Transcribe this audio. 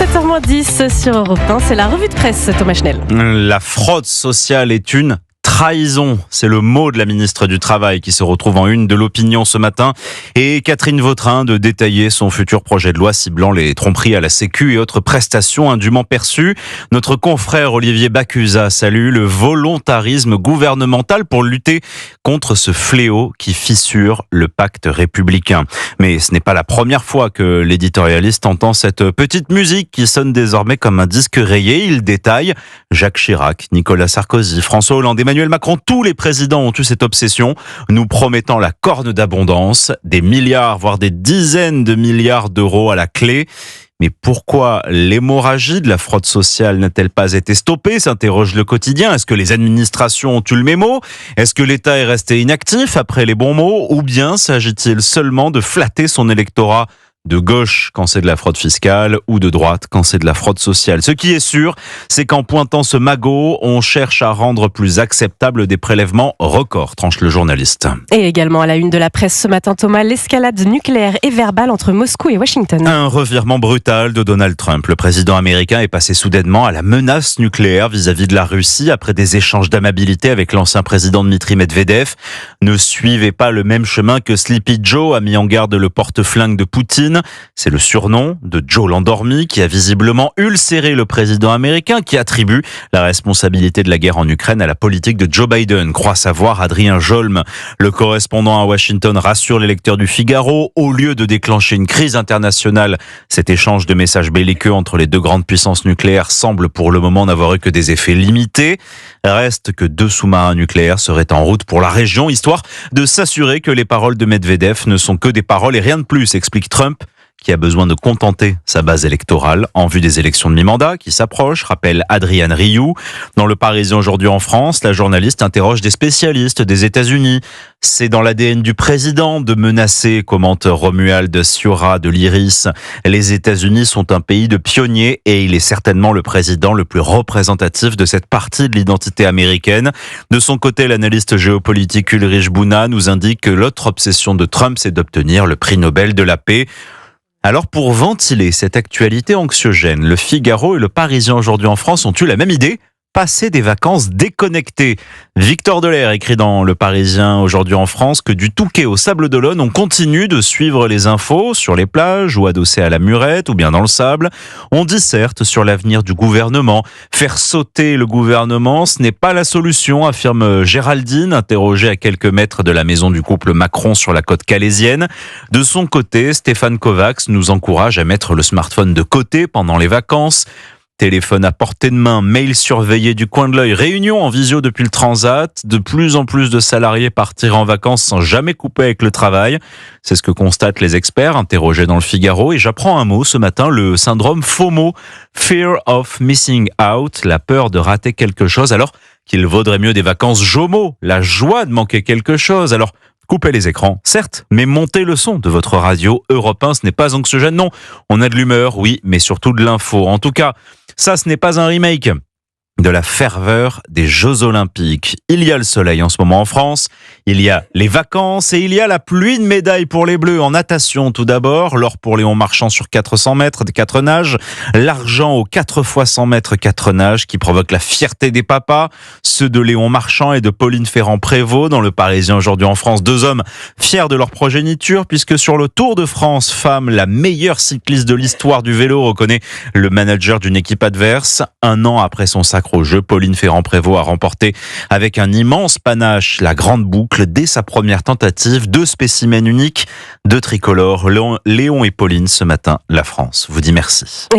7h10 sur Europe 1, c'est la revue de presse, Thomas Schnell. La fraude sociale est une trahison, c'est le mot de la ministre du Travail qui se retrouve en une de l'Opinion ce matin. Et Catherine Vautrin de détailler son futur projet de loi ciblant les tromperies à la Sécu et autres prestations indûment perçues. Notre confrère Olivier Bacusa salue le volontarisme gouvernemental pour lutter contre ce fléau qui fissure le pacte républicain. Mais ce n'est pas la première fois que l'éditorialiste entend cette petite musique qui sonne désormais comme un disque rayé. Il détaille Jacques Chirac, Nicolas Sarkozy, François Hollande, Emmanuel Macron, tous les présidents ont eu cette obsession, nous promettant la corne d'abondance, des milliards, voire des dizaines de milliards d'euros à la clé. Mais pourquoi l'hémorragie de la fraude sociale n'a-t-elle pas été stoppée, s'interroge Le Quotidien. Est-ce que les administrations ont eu le mémo? Est-ce que l'État est resté inactif après les bons mots? Ou bien s'agit-il seulement de flatter son électorat de gauche quand c'est de la fraude fiscale ou de droite quand c'est de la fraude sociale? Ce qui est sûr, c'est qu'en pointant ce magot, on cherche à rendre plus acceptable des prélèvements records, tranche le journaliste. Et également à la une de la presse ce matin, Thomas, l'escalade nucléaire et verbale entre Moscou et Washington. Un revirement brutal de Donald Trump. Le président américain est passé soudainement à la menace nucléaire vis-à-vis de la Russie après des échanges d'amabilité avec l'ancien président Dmitri Medvedev. Ne suivez pas le même chemin que Sleepy Joe, a mis en garde le porte-flingue de Poutine. C'est le surnom de Joe l'endormi qui a visiblement ulcéré le président américain qui attribue la responsabilité de la guerre en Ukraine à la politique de Joe Biden, croit savoir Adrien Jolme. Le correspondant à Washington rassure les lecteurs du Figaro. Au lieu de déclencher une crise internationale, cet échange de messages belliqueux entre les deux grandes puissances nucléaires semble pour le moment n'avoir eu que des effets limités. Reste que 2 sous-marins nucléaires seraient en route pour la région, histoire de s'assurer que les paroles de Medvedev ne sont que des paroles et rien de plus, explique Trump, qui a besoin de contenter sa base électorale en vue des élections de mi-mandat qui s'approchent, rappelle Adrienne Rioux. Dans Le Parisien aujourd'hui en France, la journaliste interroge des spécialistes des États-Unis. C'est dans l'ADN du président de menacer, commente Romuald Sciorra de l'Iris. Les États-Unis sont un pays de pionniers et il est certainement le président le plus représentatif de cette partie de l'identité américaine. De son côté, l'analyste géopolitique Ulrich Bouna nous indique que l'autre obsession de Trump, c'est d'obtenir le prix Nobel de la paix. Alors pour ventiler cette actualité anxiogène, Le Figaro et Le Parisien aujourd'hui en France ont eu la même idée, passer des vacances déconnectées. Victor Delair écrit dans Le Parisien aujourd'hui en France que du Touquet au Sable d'Olonne, on continue de suivre les infos sur les plages ou adossés à la murette ou bien dans le sable. On disserte sur l'avenir du gouvernement. Faire sauter le gouvernement, ce n'est pas la solution, affirme Géraldine, interrogée à quelques mètres de la maison du couple Macron sur la côte calaisienne. De son côté, Stéphane Kovacs nous encourage à mettre le smartphone de côté pendant les vacances. Téléphone à portée de main, mail surveillé du coin de l'œil, réunion en visio depuis le transat, de plus en plus de salariés partir en vacances sans jamais couper avec le travail. C'est ce que constatent les experts interrogés dans Le Figaro. Et j'apprends un mot ce matin, le syndrome FOMO, Fear of Missing Out, la peur de rater quelque chose, alors qu'il vaudrait mieux des vacances JOMO, la joie de manquer quelque chose. Alors, coupez les écrans, certes, mais montez le son de votre radio. Europe 1, ce n'est pas anxiogène, non. On a de l'humeur, oui, mais surtout de l'info. En tout cas, ça, ce n'est pas un remake de la ferveur des Jeux Olympiques. Il y a le soleil en ce moment en France, il y a les vacances et il y a la pluie de médailles pour les Bleus en natation tout d'abord, l'or pour Léon Marchand sur 400 mètres de 4 nages, l'argent aux 4 x 100 mètres 4 nages qui provoque la fierté des papas, ceux de Léon Marchand et de Pauline Ferrand-Prévot dans Le Parisien aujourd'hui en France, 2 hommes fiers de leur progéniture puisque sur le Tour de France femme, la meilleure cycliste de l'histoire du vélo, reconnaît le manager d'une équipe adverse. 1 an après son sacre au jeu, Pauline Ferrand-Prévot a remporté avec un immense panache la grande boucle dès sa première tentative. 2 spécimens uniques, 2 tricolores, Léon et Pauline ce matin. La France vous dit merci.